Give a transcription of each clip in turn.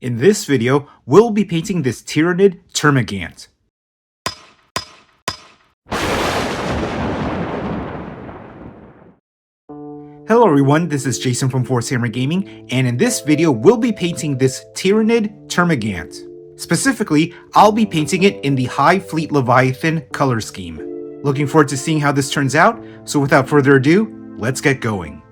In this video, we'll be painting this Tyranid Termagant. Hello everyone, this is Jason from Warhammer Gaming, and in this video we'll be painting this Tyranid Termagant. Specifically, I'll be painting it in the Hive Fleet Leviathan color scheme. Looking forward to seeing how this turns out, so without further ado, let's get going.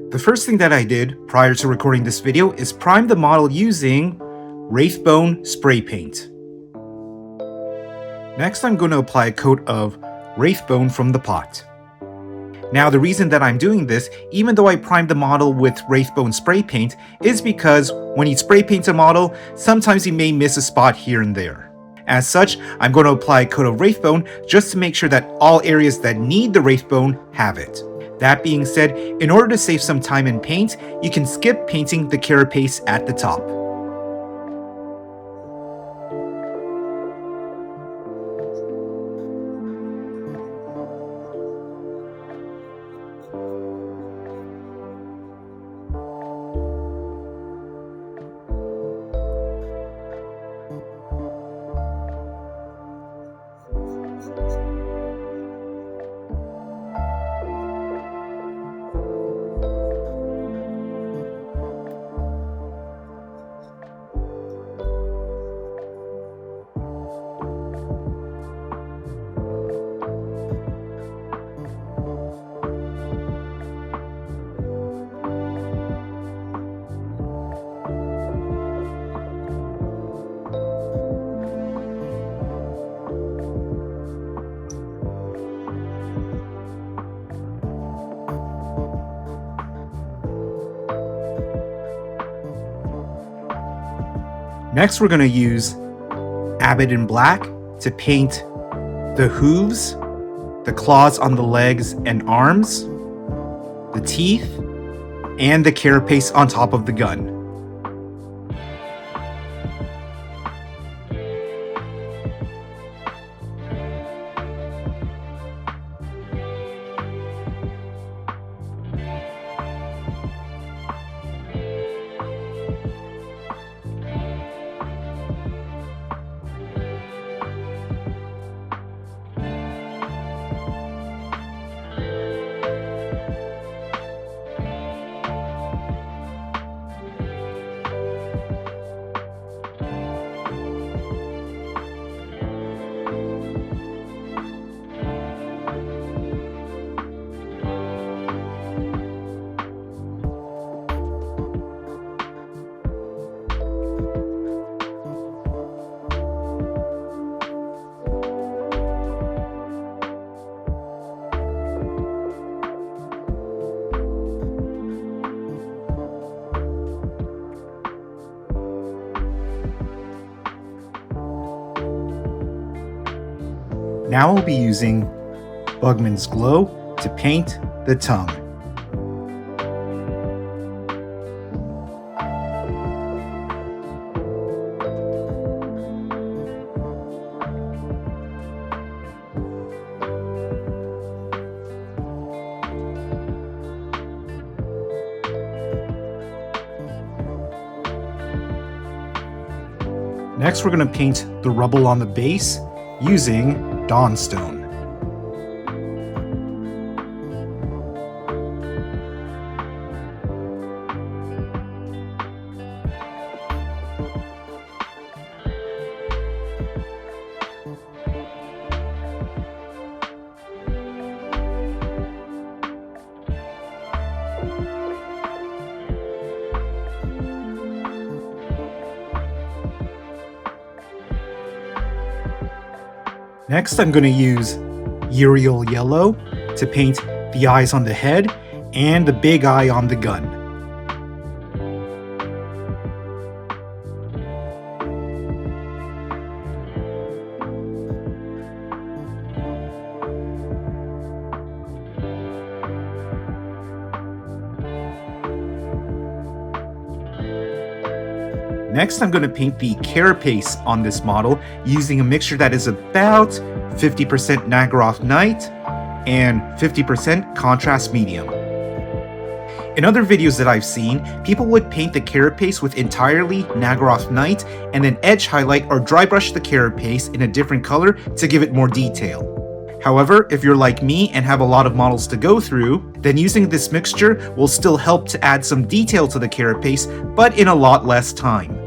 The first thing that I did prior to recording this video is prime the model using Wraithbone spray paint. Next, I'm going to apply a coat of Wraithbone from the pot. Now, the reason that I'm doing this, even though I primed the model with Wraithbone spray paint, is because when you spray paint a model, sometimes you may miss a spot here and there. As such, I'm going to apply a coat of Wraithbone just to make sure that all areas that need the Wraithbone have it. That being said, in order to save some time in paint, you can skip painting the carapace at the top. Next, we're going to use Abaddon Black to paint the hooves, the claws on the legs and arms, the teeth, and the carapace on top of the gun. Now we'll be using Bugman's Glow to paint the tongue. Next, we're going to paint the rubble on the base using Dawnstone. Next, I'm going to use Yriel Yellow to paint the eyes on the head and the big eye on the gun. Next, I'm going to paint the carapace on this model using a mixture that is about 50% Naggaroth Night and 50% Contrast Medium. In other videos that I've seen, people would paint the carapace with entirely Naggaroth Night and then edge highlight or dry brush the carapace in a different color to give it more detail. However, if you're like me and have a lot of models to go through, then using this mixture will still help to add some detail to the carapace, but in a lot less time.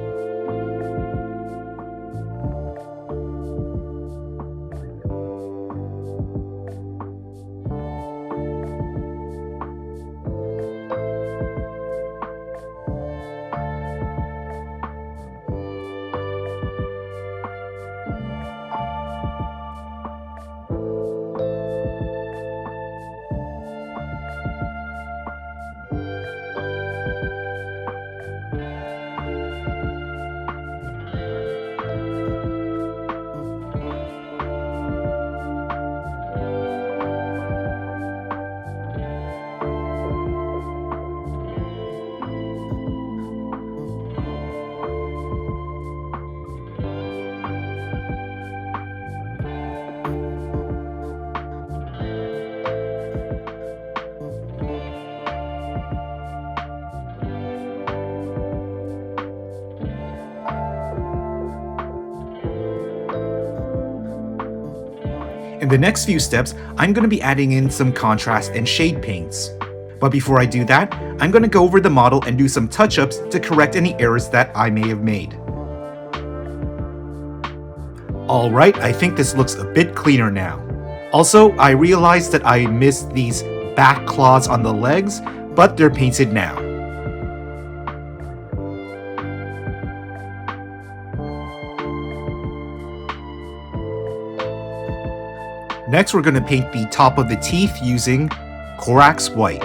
In the next few steps, I'm going to be adding in some contrast and shade paints. But before I do that, I'm going to go over the model and do some touch-ups to correct any errors that I may have made. Alright, I think this looks a bit cleaner now. Also, I realized that I missed these back claws on the legs, but they're painted now. Next, we're going to paint the top of the teeth using Corax White.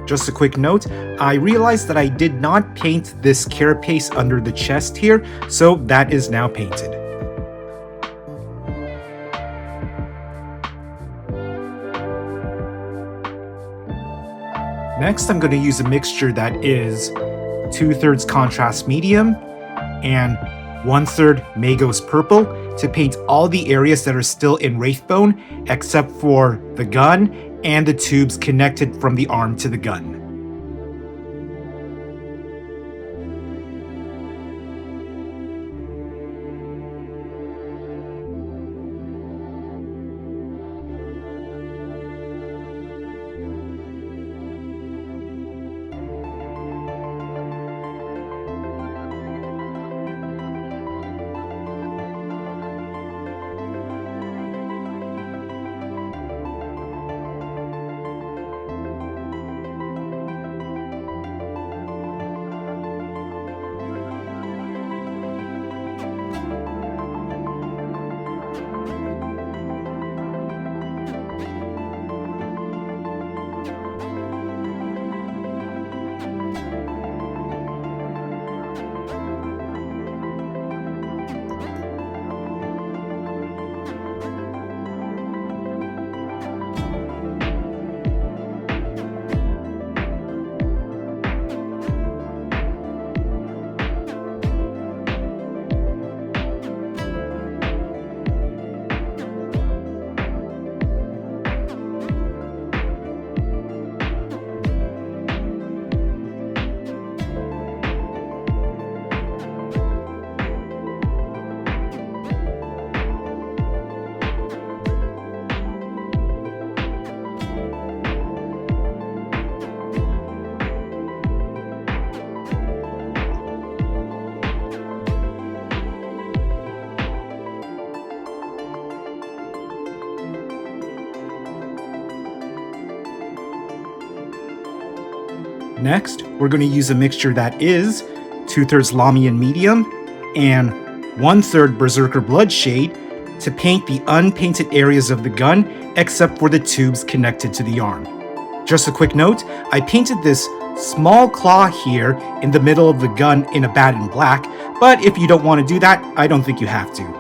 Just a quick note, I realized that I did not paint this carapace under the chest here, so that is now painted. Next, I'm going to use a mixture that is 2/3 contrast medium and 1/3 Magos purple to paint all the areas that are still in Wraithbone except for the gun and the tubes connected from the arm to the gun. Next, we're going to use a mixture that is 2/3 Lahmian medium and 1/3 Berserker Bloodshade to paint the unpainted areas of the gun except for the tubes connected to the arm. Just a quick note, I painted this small claw here in the middle of the gun in Abaddon Black, but if you don't want to do that, I don't think you have to.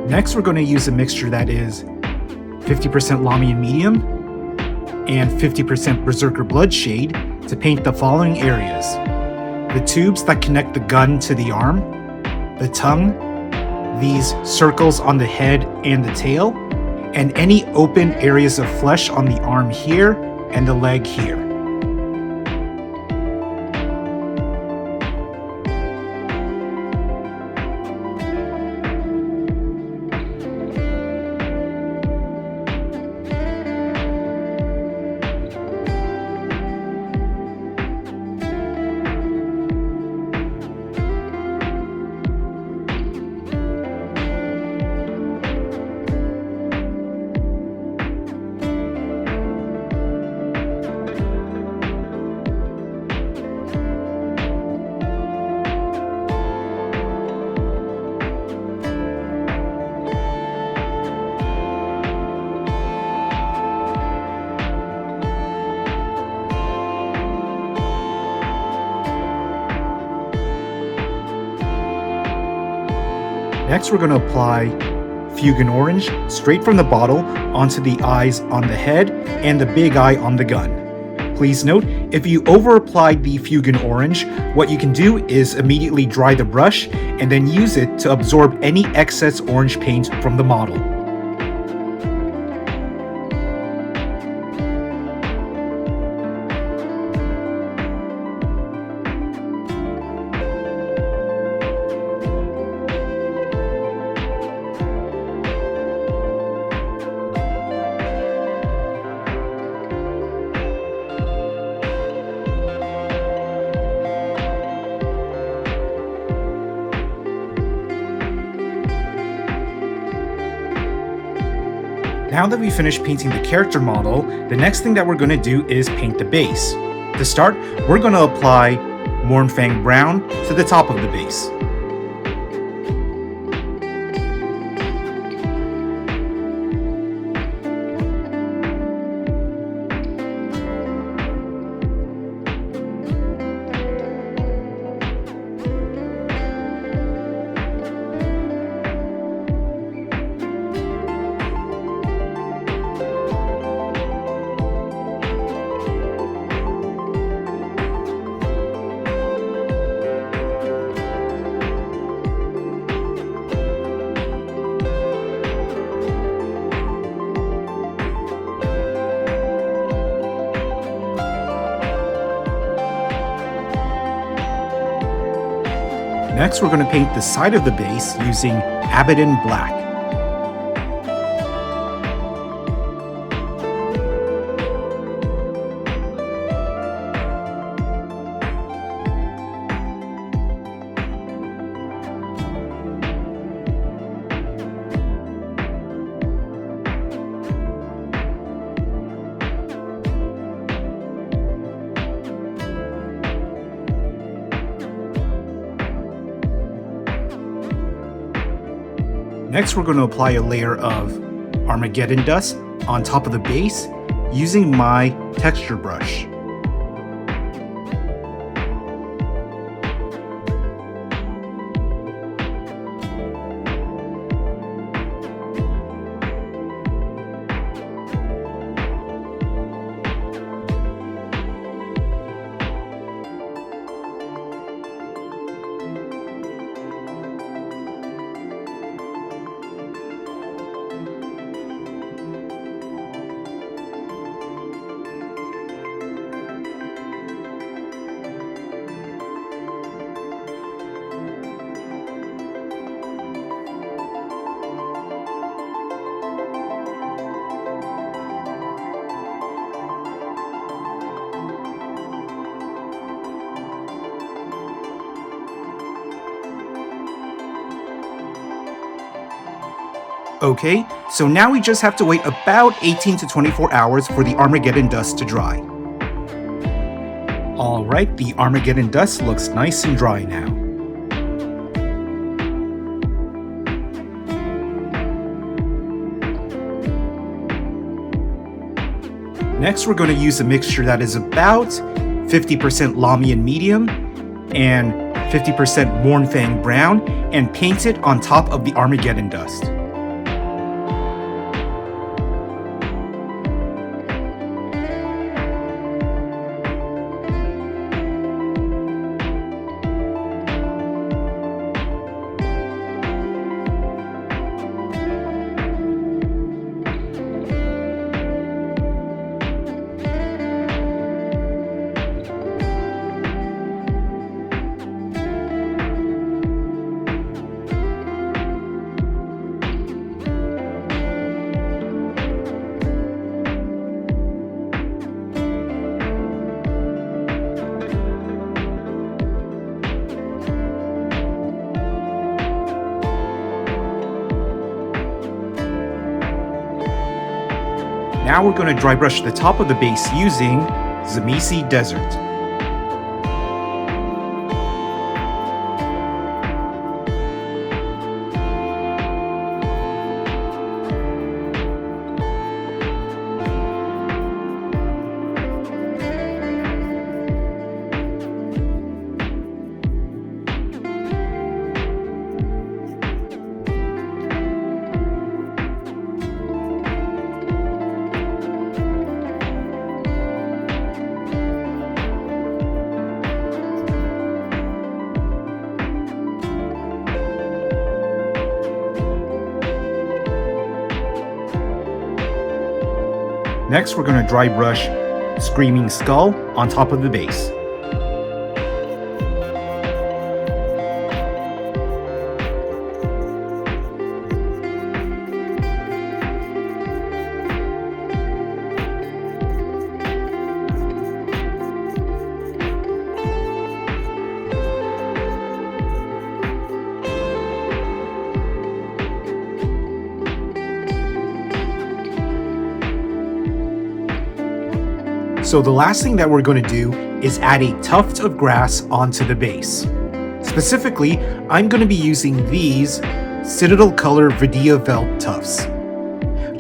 Next, we're going to use a mixture that is 50% Lahmian Medium and 50% Berserker Bloodshade to paint the following areas: the tubes that connect the gun to the arm, the tongue, these circles on the head and the tail, and any open areas of flesh on the arm here and the leg here. Next, we're going to apply Fuegan Orange straight from the bottle onto the eyes on the head and the big eye on the gun. Please note, if you over-apply the Fuegan Orange, what you can do is immediately dry the brush and then use it to absorb any excess orange paint from the model. Now that we finished painting the character model, the next thing that we're going to do is paint the base. To start, we're going to apply Mournfang Brown to the top of the base. Next, we're going to paint the side of the base using Abaddon Black. Next, we're going to apply a layer of Armageddon Dust on top of the base using my texture brush. Okay, so now we just have to wait about 18 to 24 hours for the Armageddon Dust to dry. Alright, the Armageddon Dust looks nice and dry now. Next, we're going to use a mixture that is about 50% Lahmian medium and 50% Mournfang Brown and paint it on top of the Armageddon Dust. Now we're going to dry brush the top of the base using Zamesi Desert. Next, we're going to dry brush Screaming Skull on top of the base. So the last thing that we're going to do is add a tuft of grass onto the base. Specifically, I'm going to be using these Citadel Color Verdia Veldt tufts.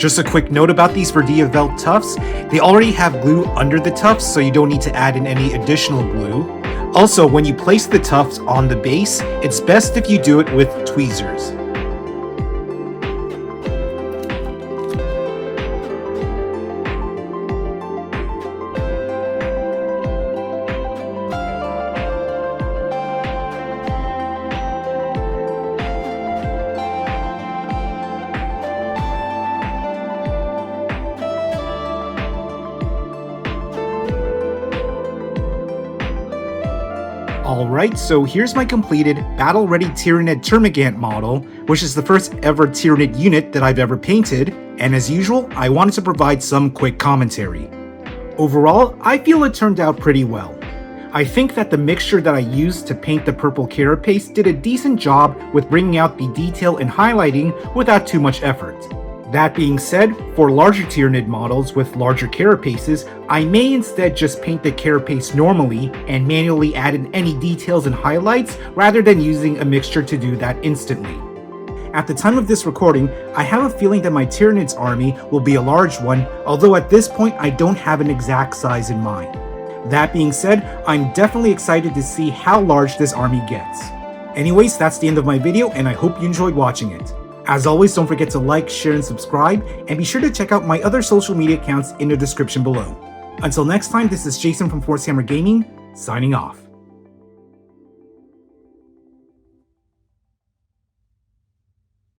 Just a quick note about these Verdia Veldt tufts, they already have glue under the tufts, so you don't need to add in any additional glue. Also, when you place the tufts on the base, it's best if you do it with tweezers. Alright, so here's my completed battle-ready Tyranid Termagant model, which is the first ever Tyranid unit that I've ever painted, and as usual, I wanted to provide some quick commentary. Overall, I feel it turned out pretty well. I think that the mixture that I used to paint the purple carapace did a decent job with bringing out the detail and highlighting without too much effort. That being said, for larger Tyranid models with larger carapaces, I may instead just paint the carapace normally and manually add in any details and highlights rather than using a mixture to do that instantly. At the time of this recording, I have a feeling that my Tyranids army will be a large one, although at this point I don't have an exact size in mind. That being said, I'm definitely excited to see how large this army gets. Anyways, that's the end of my video and I hope you enjoyed watching it. As always, don't forget to like, share, and subscribe, and be sure to check out my other social media accounts in the description below. Until next time, this is Jason from Forcehammer Gaming, signing off.